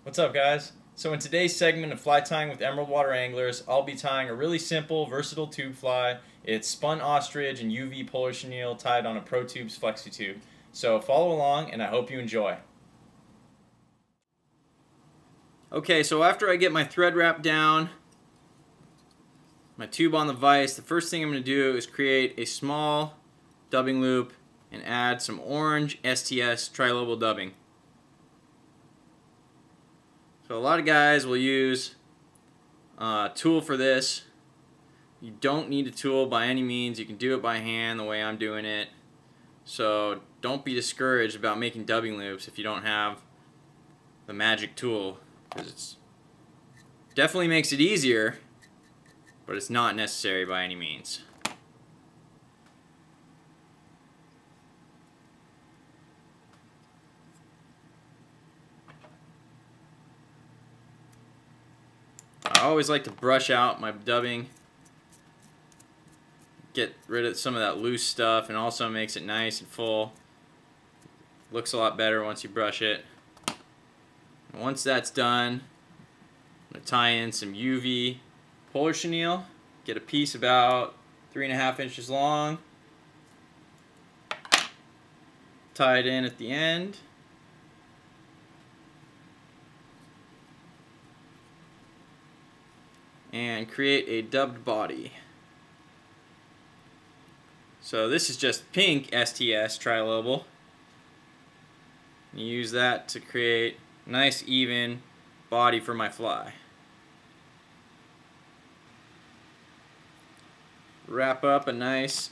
What's up, guys? So in today's segment of Fly Tying with Emerald Water Anglers, I'll be tying a really simple, versatile tube fly. It's Spun Ostrich and UV polar chenille tied on a Pro Tubes flexitube. So follow along and I hope you enjoy. Okay, so after I get my thread wrapped down, my tube on the vise, the first thing I'm going to do is create a small dubbing loop and add some orange STS tri-lobal dubbing. So a lot of guys will use a tool for this. You don't need a tool by any means. You can do it by hand the way I'm doing it. So don't be discouraged about making dubbing loops if you don't have the magic tool, because it definitely makes it easier, but it's not necessary by any means. I always like to brush out my dubbing, get rid of some of that loose stuff, and also makes it nice and full. Looks a lot better once you brush it. And once that's done, I'm going to tie in some UV polar chenille, get a piece about 3.5 inches long, tie it in at the end. And create a dubbed body. So this is just pink STS tri-lobal. You use that to create a nice even body for my fly. Wrap up a nice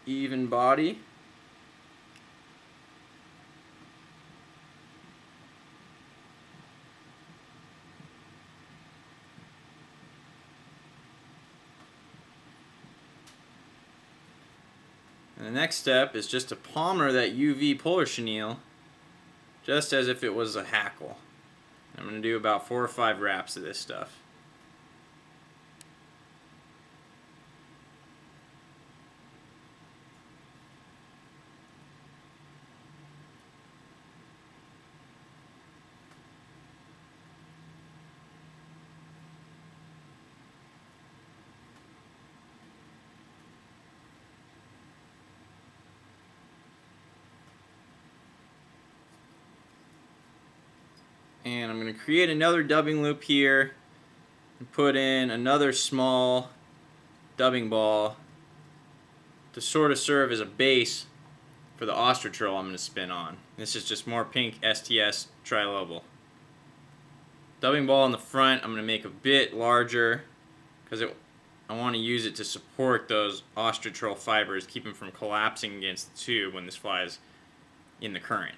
even body. And the next step is just to palmer that UV polar chenille just as if it was a hackle. I'm going to do about 4 or 5 wraps of this stuff. And I'm going to create another dubbing loop here and put in another small dubbing ball to sort of serve as a base for the ostrich herl I'm going to spin on. This is just more pink STS tri-lobal. Dubbing ball in the front I'm going to make a bit larger because I want to use it to support those ostrich herl fibers, keep them from collapsing against the tube when this fly is in the current.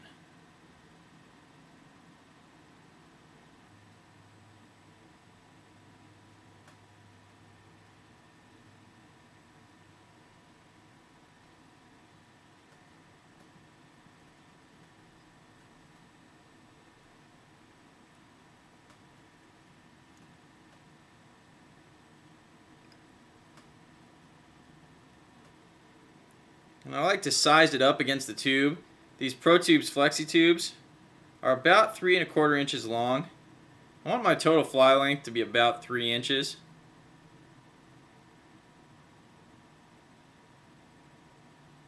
And I like to size it up against the tube. These Pro Tubes flexitubes are about 3¼ inches long. I want my total fly length to be about 3 inches.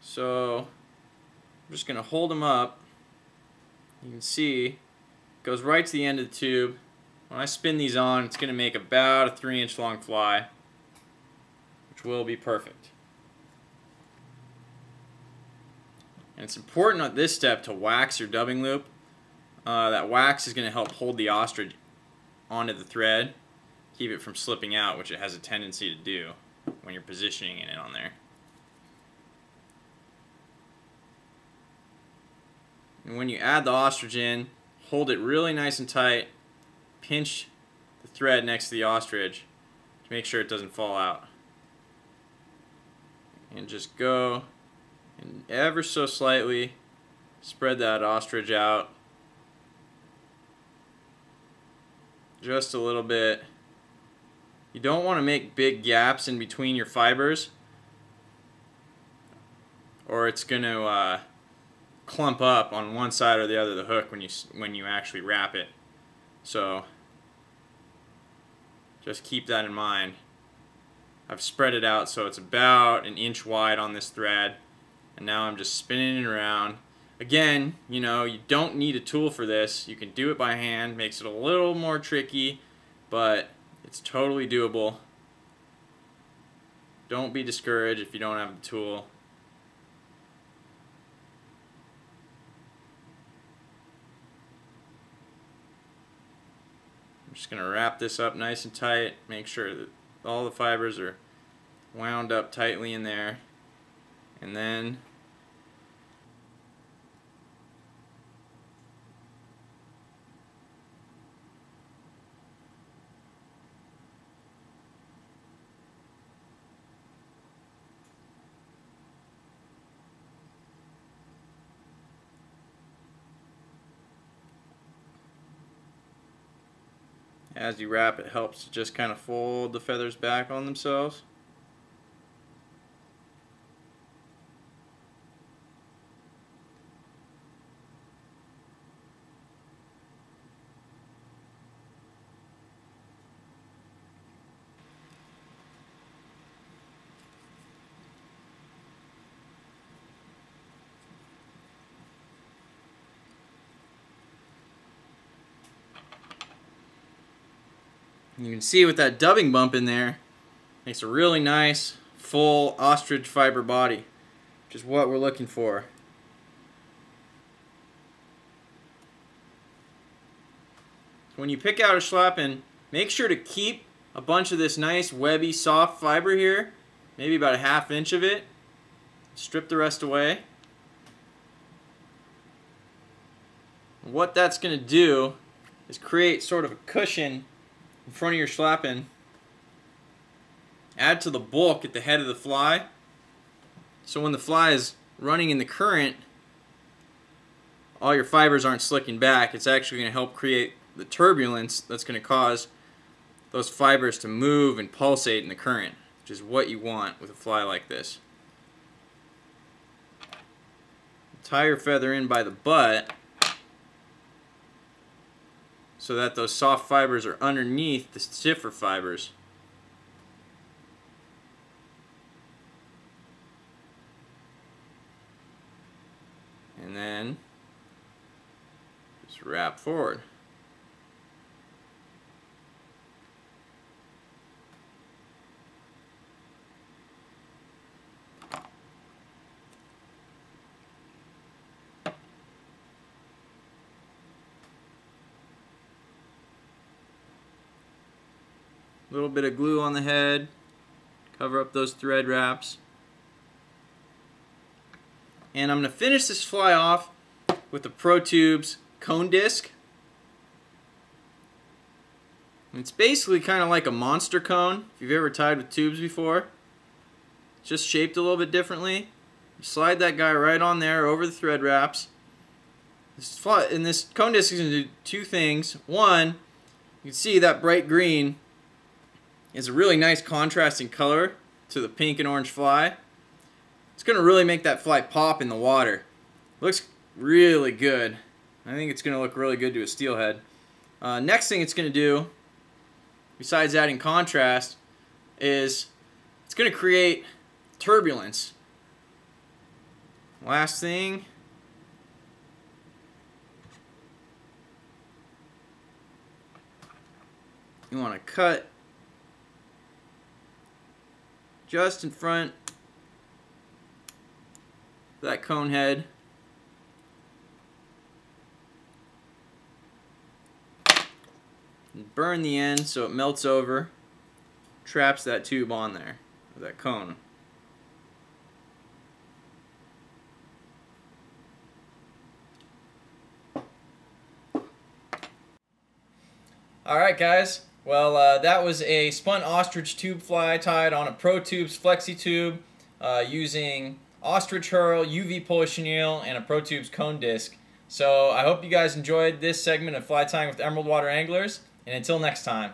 So I'm just going to hold them up. You can see it goes right to the end of the tube. When I spin these on, it's going to make about a 3-inch long fly, which will be perfect. And it's important at this step to wax your dubbing loop. That wax is going to help hold the ostrich onto the thread, keep it from slipping out, which it has a tendency to do when you're positioning it on there. And when you add the ostrich in, hold it really nice and tight, pinch the thread next to the ostrich to make sure it doesn't fall out. And just go and ever so slightly spread that ostrich out just a little bit. You don't want to make big gaps in between your fibers, or it's going to clump up on one side or the other of the hook when you actually wrap it. So just keep that in mind. I've spread it out so it's about an inch wide on this thread, and now I'm just spinning it around. Again, you know, you don't need a tool for this. You can do it by hand. Makes it a little more tricky, but it's totally doable. Don't be discouraged if you don't have the tool. I'm just going to wrap this up nice and tight. Make sure that all the fibers are wound up tightly in there. And then as you wrap, it helps to just kind of fold the feathers back on themselves. You can see with that dubbing bump in there, makes a really nice full ostrich fiber body, which is what we're looking for. When you pick out a schlappen, make sure to keep a bunch of this nice webby soft fiber here, maybe about a ½ inch of it. Strip the rest away. What that's going to do is create sort of a cushion in front of your schlappen. Add to the bulk at the head of the fly, so when the fly is running in the current, all your fibers aren't slicking back. It's actually going to help create the turbulence that's going to cause those fibers to move and pulsate in the current, which is what you want with a fly like this. Tie your feather in by the butt so that those soft fibers are underneath the stiffer fibers. And then just wrap forward. A little bit of glue on the head, cover up those thread wraps. And I'm going to finish this fly off with the Pro Tubes cone disc. It's basically kind of like a monster cone, if you've ever tied with tubes before. It's just shaped a little bit differently. You slide that guy right on there over the thread wraps. This cone disc is going to do two things. One, you can see that bright green is a really nice contrasting color to the pink and orange fly. It's going to really make that fly pop in the water. Looks really good. I think it's going to look really good to a steelhead. Next thing it's going to do, besides adding contrast, is it's going to create turbulence. Last thing, you want to cut just in front of that cone head. And burn the end so it melts over, traps that tube on there, that cone. Alright guys, well that was a spun ostrich tube fly tied on a Pro Tubes flexitube using ostrich herl, UV Polish chenille, and a Pro Tubes cone disc. So I hope you guys enjoyed this segment of Fly Tying with Emerald Water Anglers, and until next time.